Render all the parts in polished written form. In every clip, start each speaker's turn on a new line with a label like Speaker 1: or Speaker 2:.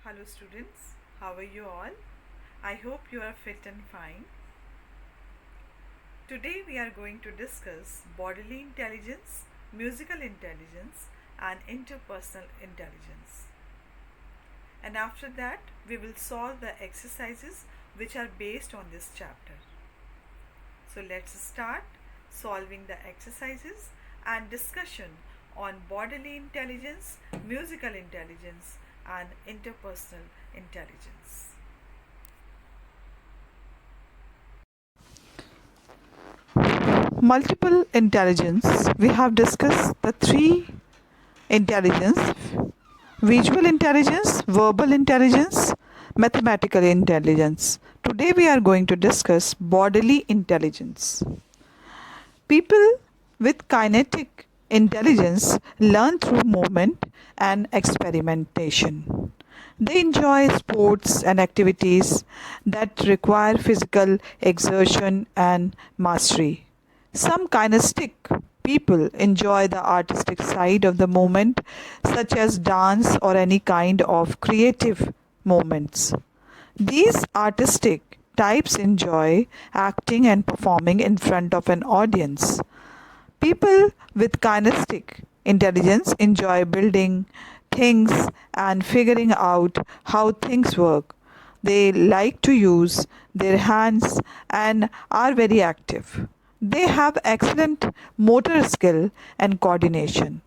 Speaker 1: Hello students, how are you all? I hope you are fit and fine. Today we are going to discuss bodily intelligence, musical intelligence and interpersonal intelligence. And after that we will solve the exercises which are based on this chapter. So let's start solving the exercises and discussion on bodily intelligence, musical intelligence and interpersonal intelligence. Multiple intelligence. We have discussed the three intelligence: visual intelligence, verbal intelligence, mathematical intelligence. Today we are going to discuss bodily intelligence. People with kinetic intelligence learn through movement and experimentation. They enjoy sports and activities that require physical exertion and mastery. Some kinesthetic people enjoy the artistic side of the movement, such as dance or any kind of creative movements. These artistic types enjoy acting and performing in front of an audience. People with kinesthetic intelligence enjoy building things and figuring out how things work. They like to use their hands and are very active. They have excellent motor skill and coordination.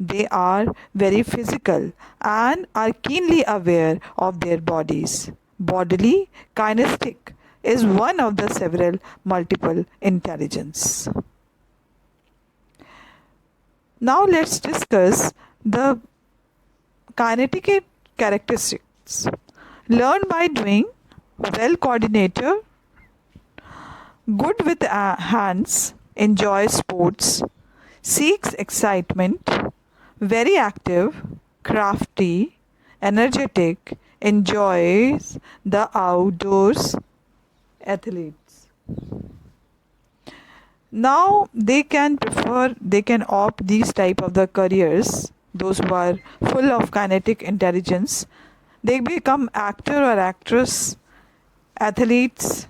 Speaker 1: They are very physical and are keenly aware of their bodies. Bodily kinesthetic is one of the several multiple intelligence. Now let's discuss the kinetic characteristics. Learn by doing, well coordinator, good with hands, enjoys sports, seeks excitement, very active, crafty, energetic, enjoys the outdoors, athletes. Now they can opt these type of the careers, those who are full of kinetic intelligence. They become actor or actress, athletes,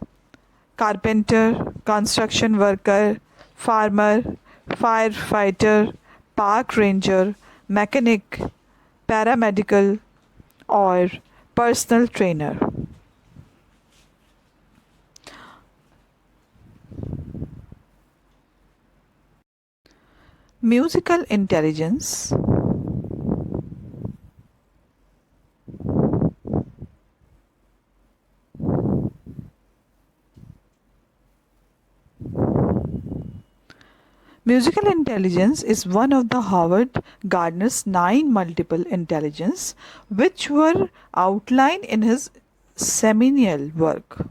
Speaker 1: carpenter, construction worker, farmer, firefighter, park ranger, mechanic, paramedical or personal trainer. Musical intelligence. Musical intelligence is one of the Howard Gardner's 9 multiple intelligence, which were outlined in his seminal work,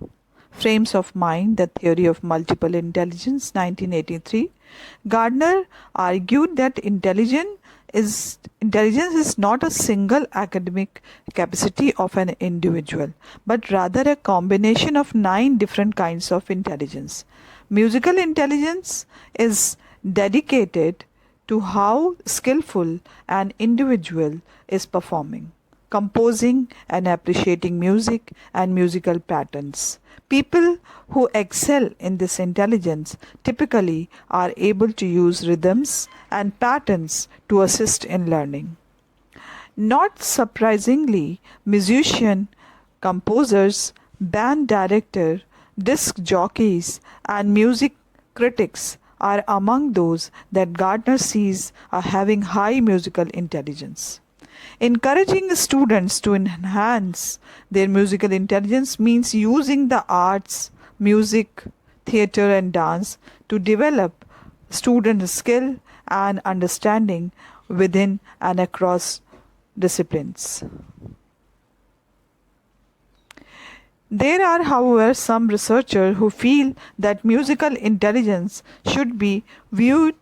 Speaker 1: Frames of Mind, The Theory of Multiple Intelligence, 1983. Gardner argued that intelligence is not a single academic capacity of an individual, but rather a combination of 9 different kinds of intelligence. Musical intelligence is dedicated to how skillful an individual is performing, composing and appreciating music and musical patterns. People who excel in this intelligence typically are able to use rhythms and patterns to assist in learning. Not surprisingly, musicians, composers, band directors, disc jockeys, and music critics are among those that Gardner sees as having high musical intelligence. Encouraging students to enhance their musical intelligence means using the arts, music, theatre, and dance to develop student skill and understanding within and across disciplines. There are, however, some researchers who feel that musical intelligence should be viewed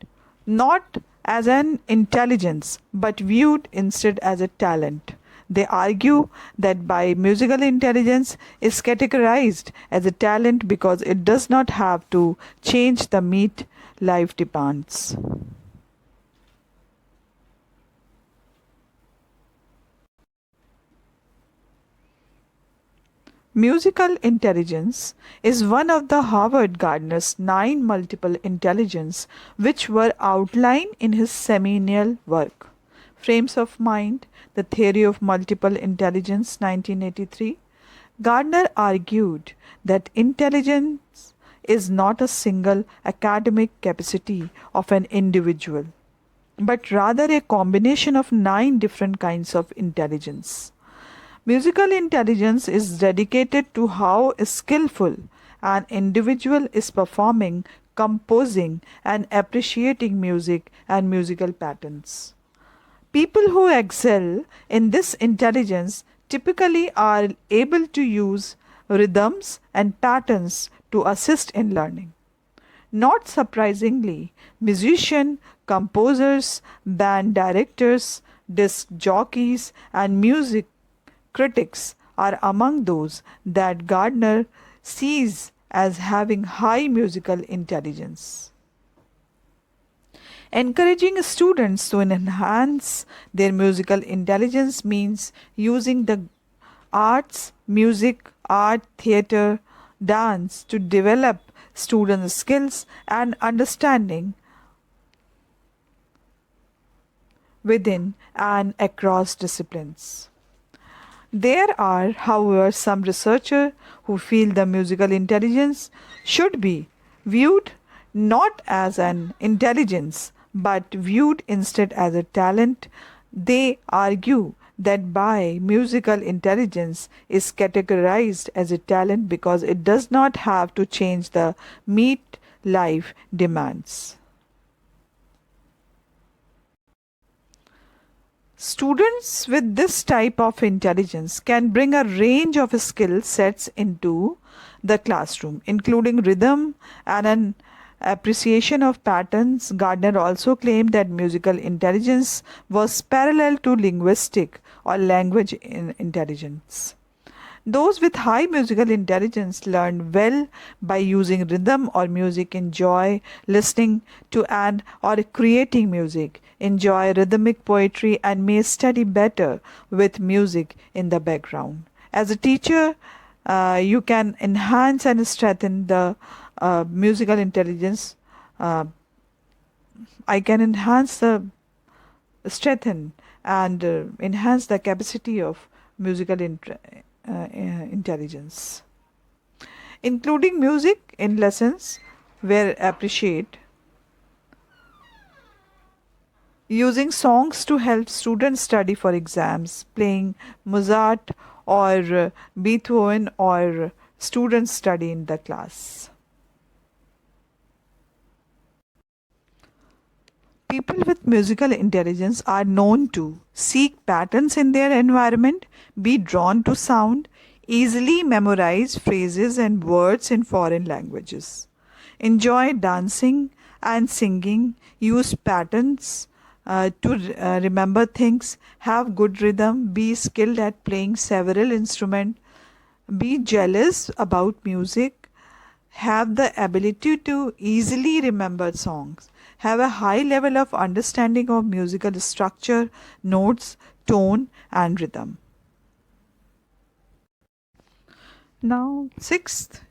Speaker 1: not as an intelligence but viewed instead as a talent. They argue that by musical intelligence is categorized as a talent because it does not have to change the meet life demands. Musical intelligence is one of the Howard Gardner's 9 multiple intelligence which were outlined in his seminal work, Frames of Mind, The Theory of Multiple Intelligence, 1983. Gardner argued that intelligence is not a single academic capacity of an individual, but rather a combination of 9 different kinds of intelligence. Musical intelligence is dedicated to how skillful an individual is performing, composing, and appreciating music and musical patterns. People who excel in this intelligence typically are able to use rhythms and patterns to assist in learning. Not surprisingly, musicians, composers, band directors, disc jockeys, and music critics are among those that Gardner sees as having high musical intelligence. Encouraging students to enhance their musical intelligence means using the arts, music, art, theater, dance to develop student skills and understanding within and across disciplines. There are, however, some researchers who feel the musical intelligence should be viewed not as an intelligence but viewed instead as a talent. They argue that by musical intelligence is categorized as a talent because it does not have to change the meet life demands. Students with this type of intelligence can bring a range of skill sets into the classroom, including rhythm and an appreciation of patterns. Gardner also claimed that musical intelligence was parallel to linguistic or language intelligence. Those with high musical intelligence learn well by using rhythm or music, enjoy listening to and or creating music, enjoy rhythmic poetry, and may study better with music in the background. As a teacher, you can enhance and strengthen the musical intelligence. I can enhance the strengthen and enhance the capacity of musical intelligence, including music in lessons where appreciate using songs to help students study for exams, playing Mozart or Beethoven or students study in the class. People with musical intelligence are known to seek patterns in their environment, be drawn to sound, easily memorize phrases and words in foreign languages, enjoy dancing and singing, use patterns to remember things, have good rhythm, be skilled at playing several instruments, be jealous about music, have the ability to easily remember songs, have a high level of understanding of musical structure, notes, tone, and rhythm. Now, sixth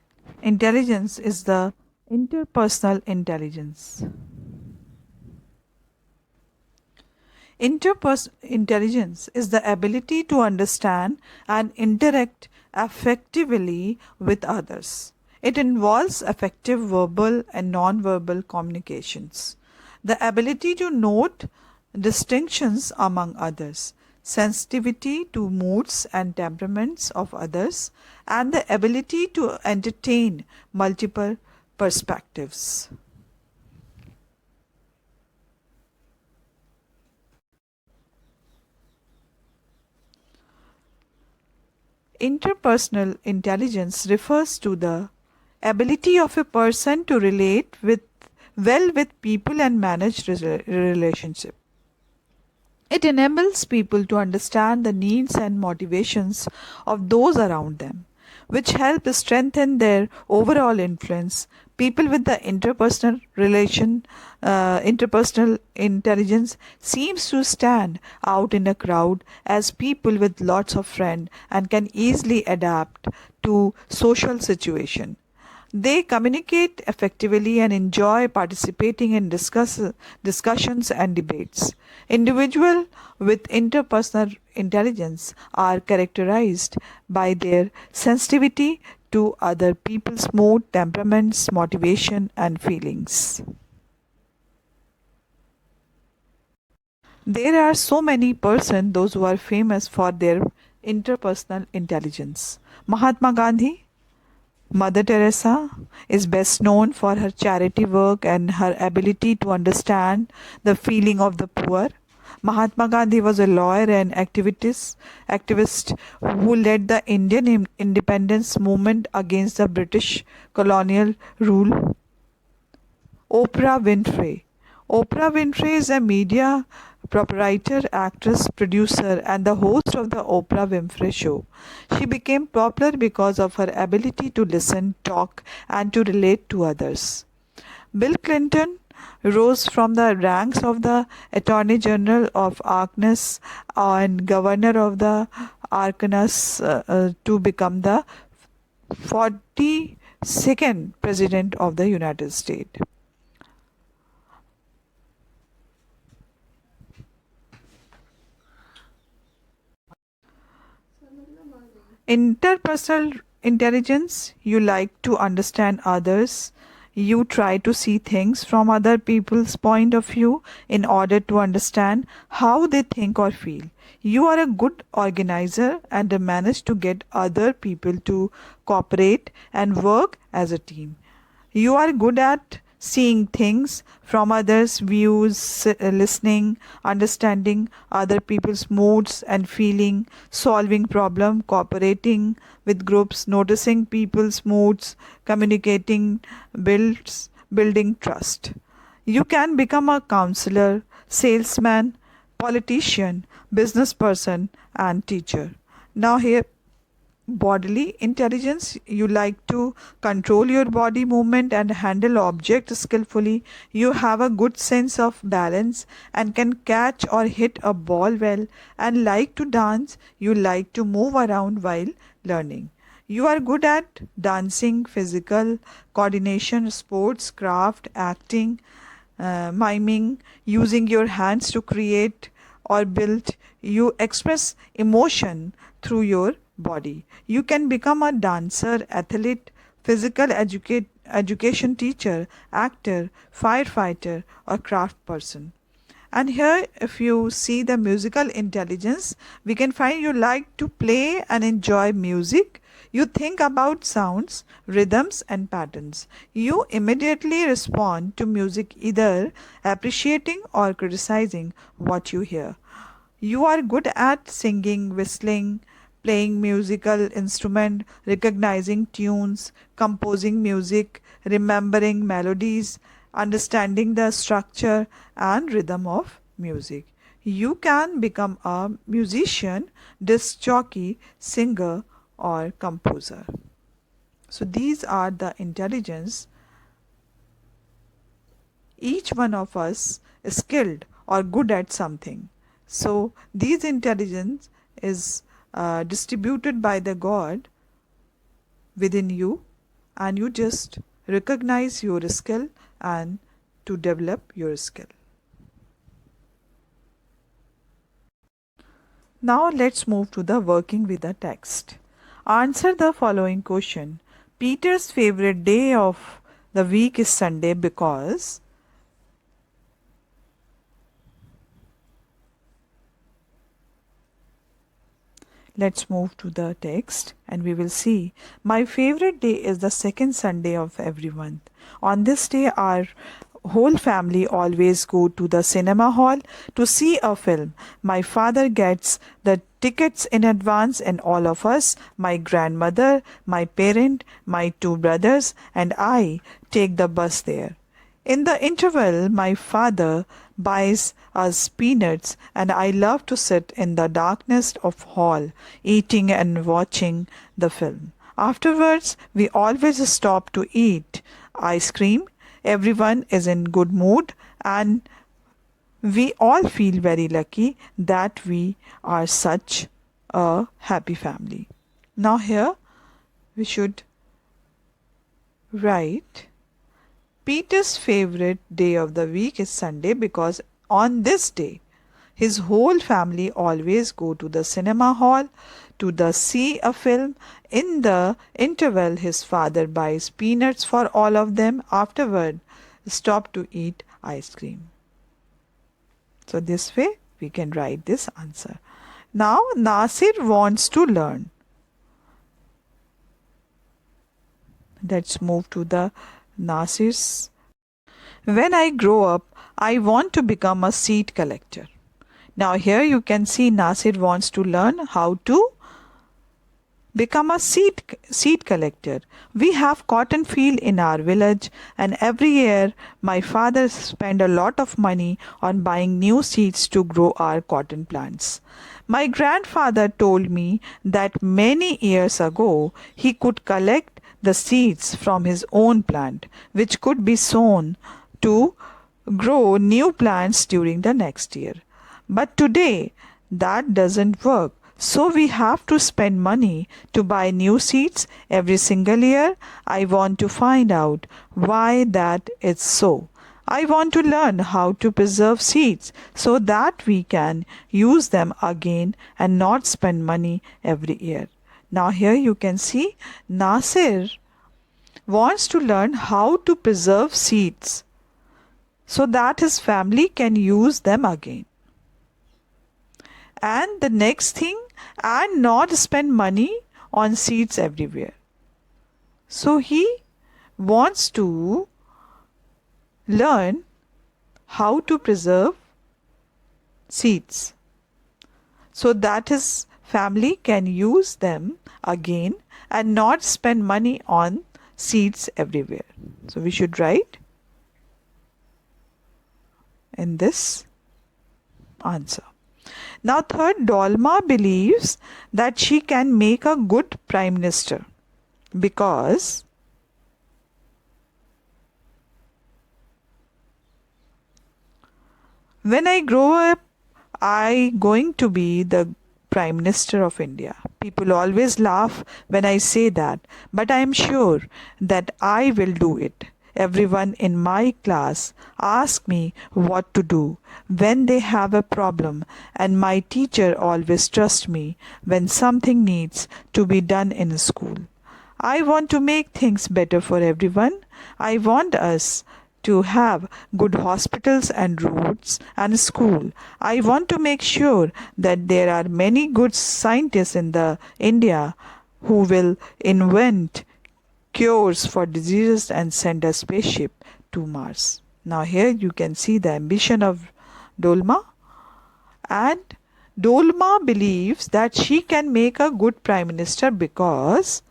Speaker 1: intelligence is the interpersonal intelligence. Interpersonal intelligence is the ability to understand and interact effectively with others. It involves effective verbal and non-verbal communications, the ability to note distinctions among others, sensitivity to moods and temperaments of others, and the ability to entertain multiple perspectives. Interpersonal intelligence refers to the ability of a person to relate well with people and manage relationships. It enables people to understand the needs and motivations of those around them, which help strengthen their overall influence. People with the interpersonal intelligence seems to stand out in a crowd as people with lots of friends and can easily adapt to social situation. They communicate effectively and enjoy participating in discussions and debates. Individuals with interpersonal intelligence are characterized by their sensitivity to other people's mood, temperaments, motivation, and feelings. There are so many persons, those who are famous for their interpersonal intelligence. Mahatma Gandhi, Mother Teresa is best known for her charity work and her ability to understand the feeling of the poor. Mahatma Gandhi was a lawyer and activist who led the Indian independence movement against the British colonial rule. Oprah Winfrey. Oprah Winfrey is a media proprietor, actress, producer, and the host of the Oprah Winfrey Show. She became popular because of her ability to listen, talk, and to relate to others. Bill Clinton rose from the ranks of the Attorney General of Arkansas and Governor of the Arkansas to become the 42nd President of the United States. Interpersonal intelligence, you like to understand others. You try to see things from other people's point of view in order to understand how they think or feel. You are a good organizer and manage to get other people to cooperate and work as a team. You are good at seeing things from others' views, listening, understanding other people's moods and feeling, solving problem, cooperating with groups, noticing people's moods, communicating, building trust. You can become a counselor, salesman, politician, business person, and teacher. Now here, bodily intelligence, you like to control your body movement and handle objects skillfully. You have a good sense of balance and can catch or hit a ball well, and like to dance. You like to move around while learning. You are good at dancing, physical coordination, sports, craft, acting, miming, using your hands to create or build. You express emotion through your body. You can become a dancer, athlete, education teacher, actor, firefighter, or craft person. And here, if you see the musical intelligence, we can find you like to play and enjoy music. You think about sounds, rhythms, and patterns. You immediately respond to music, either appreciating or criticizing what you hear. You are good at singing, whistling, playing musical instrument, recognizing tunes, composing music, remembering melodies, understanding the structure and rhythm of music. You can become a musician, disc jockey, singer, or composer. So these are the intelligence. Each one of us is skilled or good at something. So these intelligence is distributed by the God within you, and you just recognize your skill and to develop your skill. Now let's move to the working with the text. Answer the following question. Peter's favorite day of the week is Sunday because. Let's move to the text and we will see. My favorite day is the second Sunday of every month. On this day, our whole family always go to the cinema hall to see a film. My father gets the tickets in advance, and all of us, my grandmother, my parent, my two brothers, and I take the bus there. In the interval, my father buys us peanuts, and I love to sit in the darkness of hall, eating and watching the film. Afterwards, we always stop to eat ice cream. Everyone is in good mood and we all feel very lucky that we are such a happy family. Now here we should write Peter's favorite day of the week is Sunday because on this day his whole family always go to the cinema hall to see a film. In the interval his father buys peanuts for all of them. Afterward stop to eat ice cream. So this way we can write this answer. Now Nasir wants to learn. Let's move to the Nasir's. When I grow up, I want to become a seed collector. Now here you can see Nasir wants to learn how to become a seed collector. We have cotton field in our village and every year my father spend a lot of money on buying new seeds to grow our cotton plants. My grandfather told me that many years ago he could collect the seeds from his own plant which could be sown to grow new plants during the next year. But today that doesn't work. So we have to spend money to buy new seeds every single year. I want to find out why that is so. I want to learn how to preserve seeds so that we can use them again and not spend money every year. Now here you can see Nasir wants to learn how to preserve seeds so that his family can use them again. And the next thing, and not spend money on seeds everywhere. So he wants to learn how to preserve seeds so that his family can use them again and not spend money on seeds everywhere. So we should write in this answer. Now third, Dolma believes that she can make a good prime minister because when I grow up, I going to be the Prime Minister of India. People always laugh when I say that, but I am sure that I will do it. Everyone in my class asks me what to do when they have a problem, and my teacher always trusts me when something needs to be done in school. I want to make things better for everyone. I want us to have good hospitals and roads and school. I want to make sure that there are many good scientists in the India who will invent cures for diseases and send a spaceship to Mars. Now here you can see the ambition of Dolma, and Dolma believes that she can make a good prime minister because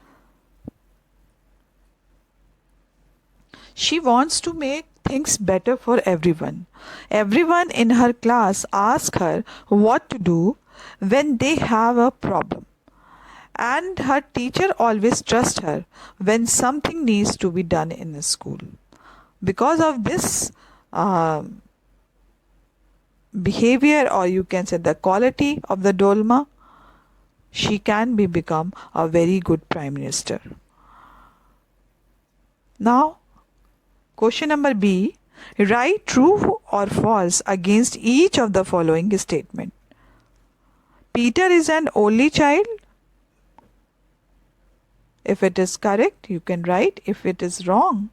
Speaker 1: she wants to make things better for everyone. Everyone in her class asks her what to do when they have a problem. And her teacher always trusts her when something needs to be done in the school. Because of this behavior, or you can say the quality of the Dolma, she can become a very good prime minister. Now, question number B. Write true or false against each of the following statement. Peter is an only child. If it is correct, you can write. If it is wrong,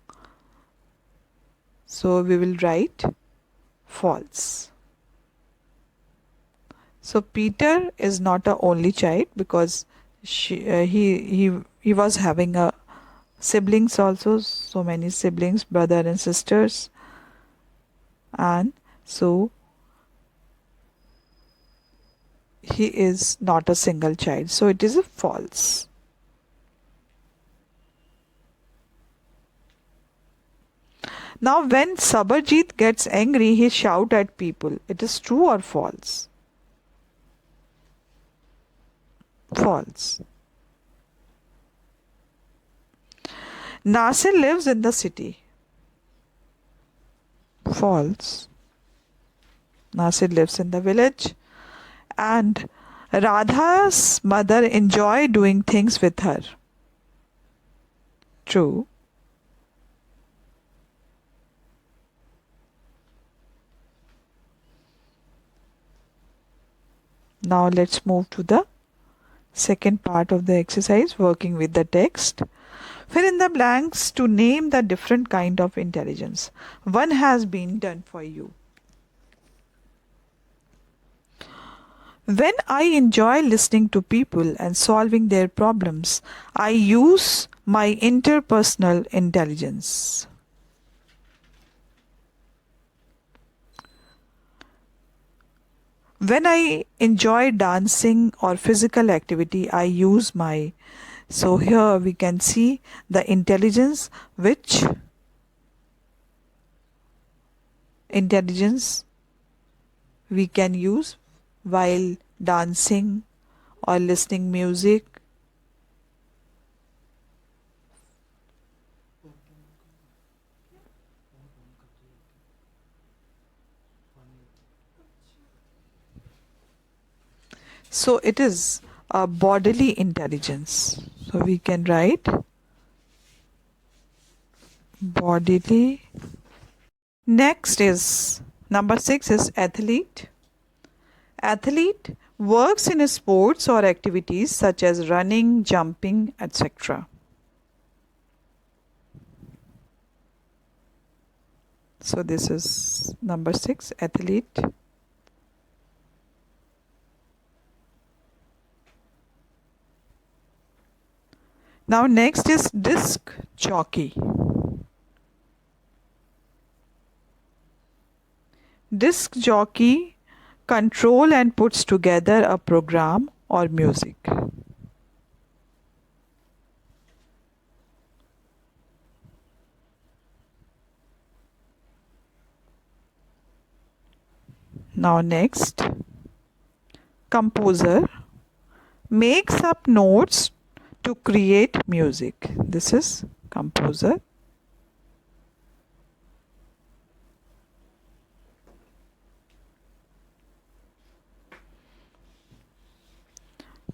Speaker 1: so we will write false. So Peter is not a only child because he was having a siblings also, so many siblings, brother and sisters, and so he is not a single child. So it is a false. Now when Sabarjit gets angry, he shouts at people. It is true or false? False. Nasir lives in the city. False. Nasir lives in the village. And Radha's mother enjoyed doing things with her. True. Now let's move to the second part of the exercise, working with the text. Fill in the blanks to name the different kind of intelligence. One has been done for you. When I enjoy listening to people and solving their problems, I use my interpersonal intelligence. When I enjoy dancing or physical activity, I use my. So here we can see the intelligence we can use while dancing or listening music. So it is a bodily intelligence. So we can write bodily. Next is number 6 is athlete. Athlete works in sports or activities such as running, jumping, etc. So this is number 6, athlete. Now next is disc jockey. Disc jockey control and puts together a program or music. Now next, composer makes up notes to create music. This is composer.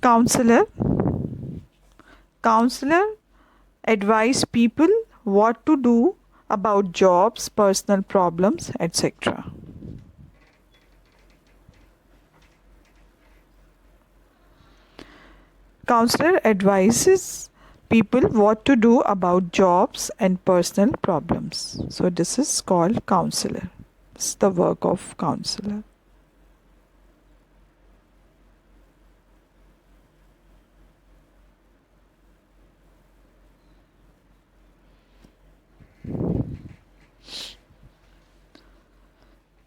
Speaker 1: Counselor. Counselor advise people what to do about jobs, personal problems, etc. Counselor advises people what to do about jobs and personal problems. So this is called counselor. This is the work of counselor.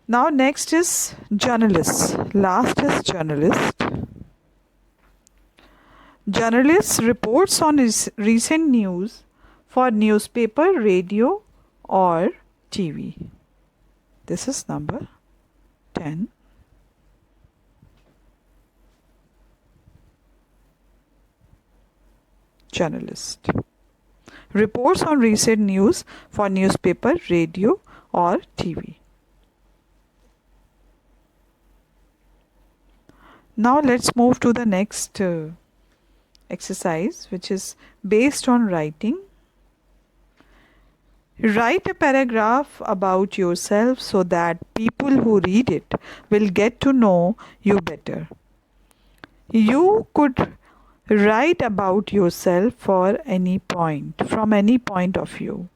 Speaker 1: Now next is journalist. Last is journalist. Journalist reports on recent news for newspaper, radio or TV. This is number 10. Journalist reports on recent news for newspaper, radio or TV. Now let's move to the next exercise, which is based on writing. Write a paragraph about yourself so that people who read it will get to know you better. You could write about yourself from any point of view.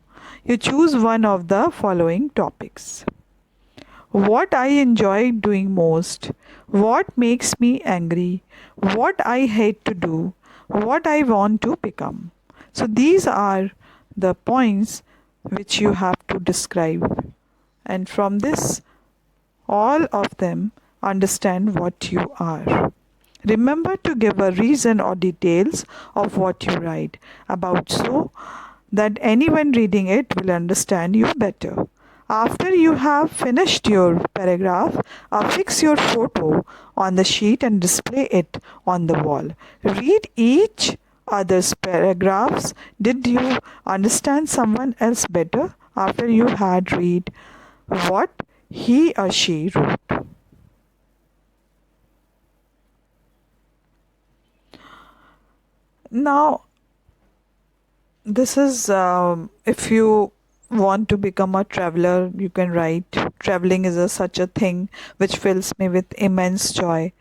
Speaker 1: You choose one of the following topics. What I enjoy doing most, what makes me angry, what I hate to do, what I want to become. So these are the points which you have to describe, and from this all of them understand what you are. Remember to give a reason or details of what you write about so that anyone reading it will understand you better. After you have finished your paragraph, affix your photo on the sheet and display it on the wall. Read each others' paragraphs? Did you understand someone else better after you had read what he or she wrote? Now, this is if you want to become a traveler, you can write. Traveling is such a thing which fills me with immense joy.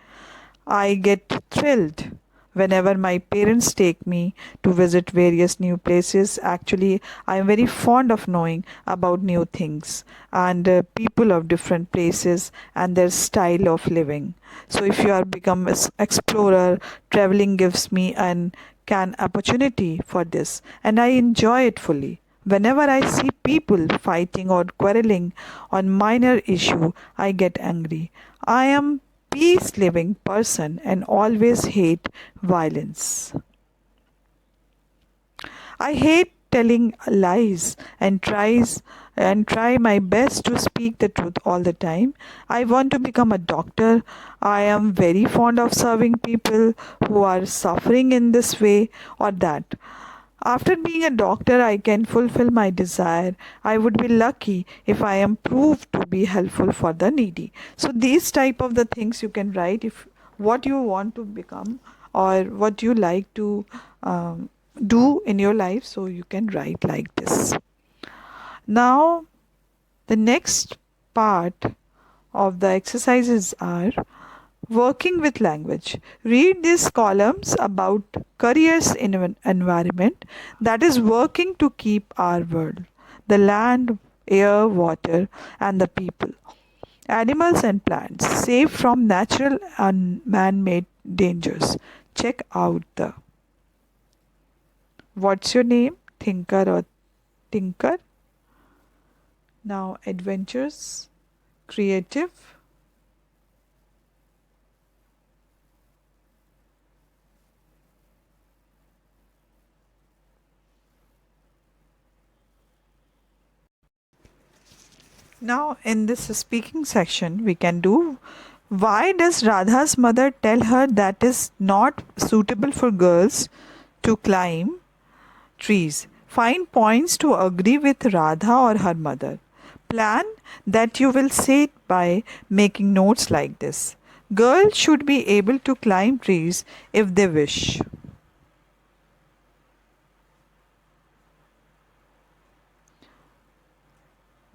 Speaker 1: I get thrilled whenever my parents take me to visit various new places. Actually, I am very fond of knowing about new things and people of different places and their style of living. So, if you are become an explorer, traveling gives me an opportunity for this, and I enjoy it fully. Whenever I see people fighting or quarreling on minor issue, I get angry. I am peace living person and always hate violence. I hate telling lies and try my best to speak the truth all the time. I want to become a doctor. I am very fond of serving people who are suffering in this way or that. After being a doctor, I can fulfill my desire. I would be lucky if I am proved to be helpful for the needy. So these type of the things you can write if what you want to become or what you like to do in your life. So you can write like this. Now the next part of the exercises are working with language. Read these columns about careers in an environment that is working to keep our world, the land, air, water, and the people, animals and plants safe from natural and man-made dangers. Check out the what's your name? Thinker or tinker? Now adventures, creative, now, in this speaking section, we can do why does Radha's mother tell her that is not suitable for girls to climb trees? Find points to agree with Radha or her mother. Plan that you will say it by making notes like this. Girls should be able to climb trees if they wish.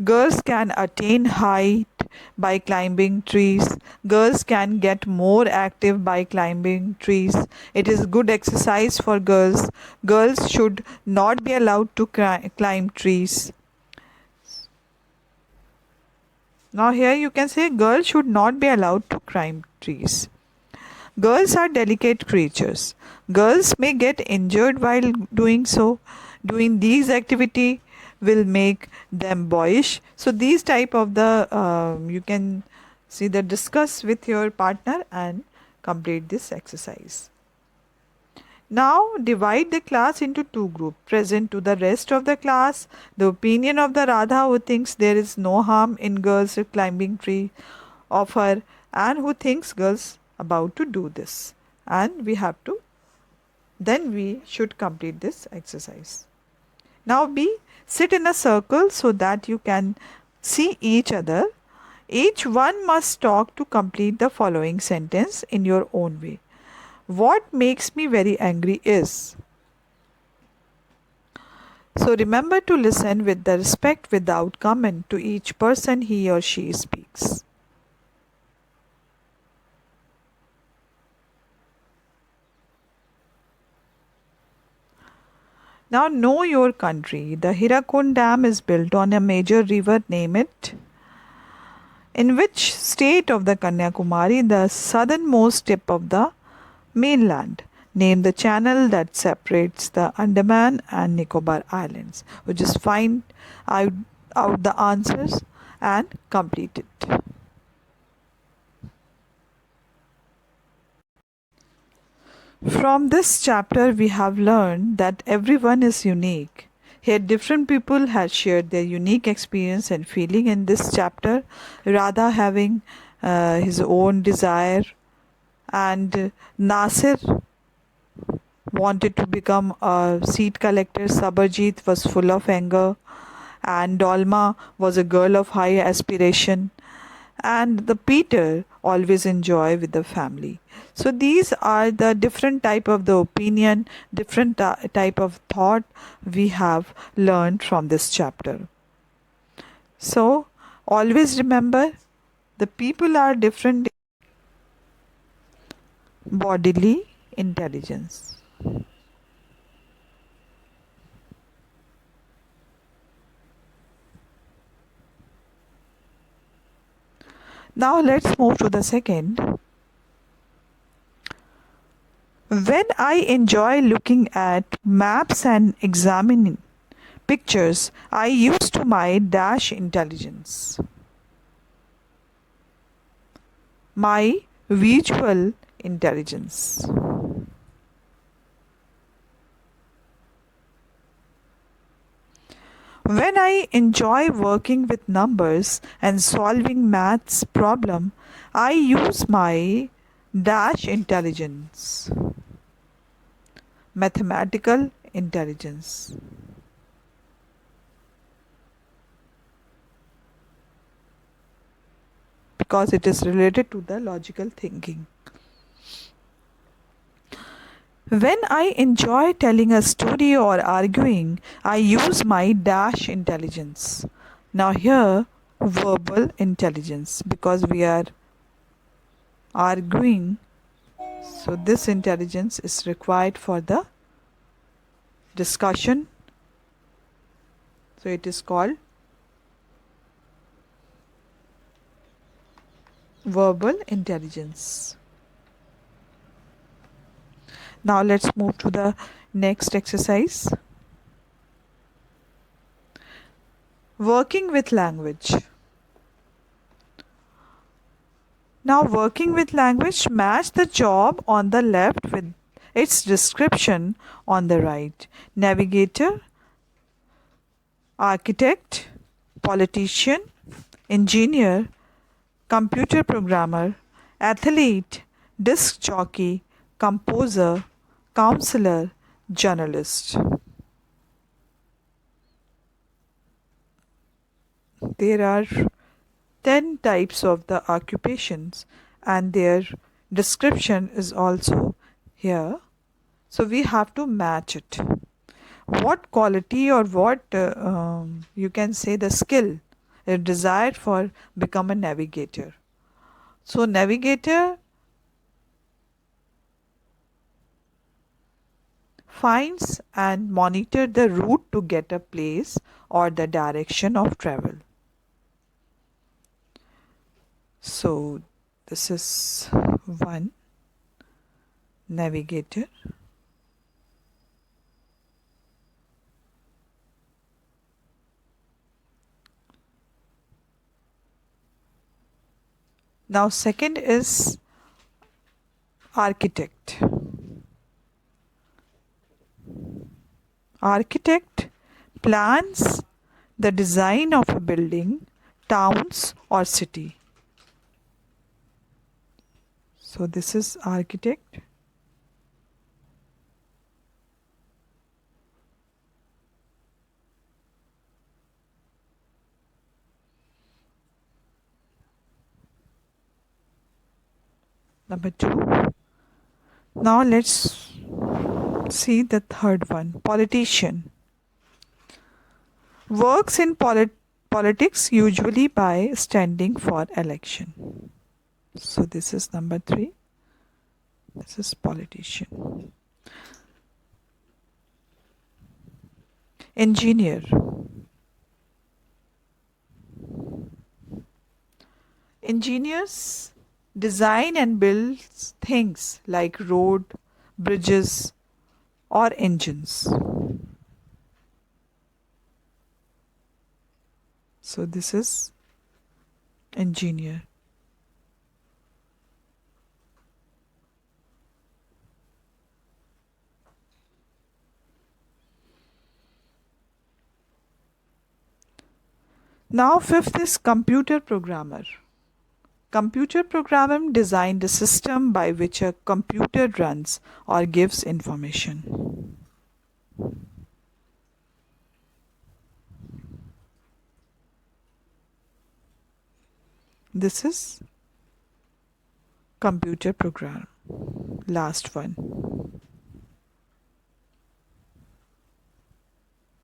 Speaker 1: Girls can attain height by climbing trees. Girls can get more active by climbing trees. It is good exercise for girls. Girls should not be allowed to climb trees. Now here you can say girls should not be allowed to climb trees. Girls are delicate creatures. Girls may get injured while doing so. Doing these activity will make them boyish. So these type of the you can see the discuss with your partner and complete this exercise. Now divide the class into two groups. Present to the rest of the class the opinion of the Radha who thinks there is no harm in girls climbing tree of her and who thinks girls about to do this. And we have to then we should complete this exercise. Now B, sit in a circle so that you can see each other. Each one must talk to complete the following sentence in your own way. What makes me very angry is. So remember to listen with the respect without comment to each person he or she speaks. Now know your country. The Hirakund Dam is built on a major river, name it. In which state of the Kanyakumari, the southernmost tip of the mainland? Name the channel that separates the Andaman and Nicobar Islands. We just find out the answers and complete it. From this chapter, we have learned that everyone is unique. Here, different people have shared their unique experience and feeling in this chapter. Radha having his own desire, and Nasir wanted to become a seed collector. Sabharjit was full of anger, and Dolma was a girl of high aspiration, and the Peter always enjoy with the family. So these are the different type of the opinion, different type of thought we have learned from this chapter. So always remember, the people are different. Bodily intelligence. Now let's move to the second. When I enjoy looking at maps and examining pictures, I use to my dash intelligence. My visual intelligence. When I enjoy working with numbers and solving maths problem, I use my dash intelligence. Mathematical intelligence. Because it is related to the logical thinking. When I enjoy telling a story or arguing, I use my dash intelligence. Now, here, verbal intelligence, because we are arguing, so this intelligence is required for the discussion. So, it is called verbal intelligence. Now, let's move to the next exercise. Working with language. Now, working with language, match the job on the left with its description on the right. Navigator, architect, politician, engineer, computer programmer, athlete, disc jockey, composer, counselor, journalist. There are 10 types of the occupations, and their description is also here. So we have to match it. What quality or what you can say the skill is desired for become a navigator. So navigator finds and monitor the route to get a place or the direction of travel. So this is one navigator. Now second is architect. Architect plans the design of a building, towns or city. So this is architect. Number 2. Now let's see the third one. Politician. Works in politics usually by standing for election. So this is number 3. This is politician. Engineer. Engineers design and build things like road, bridges or engines. So this is engineer. Now fifth is computer programmer. Computer program designed a system by which a computer runs or gives information. This is computer program. Last one.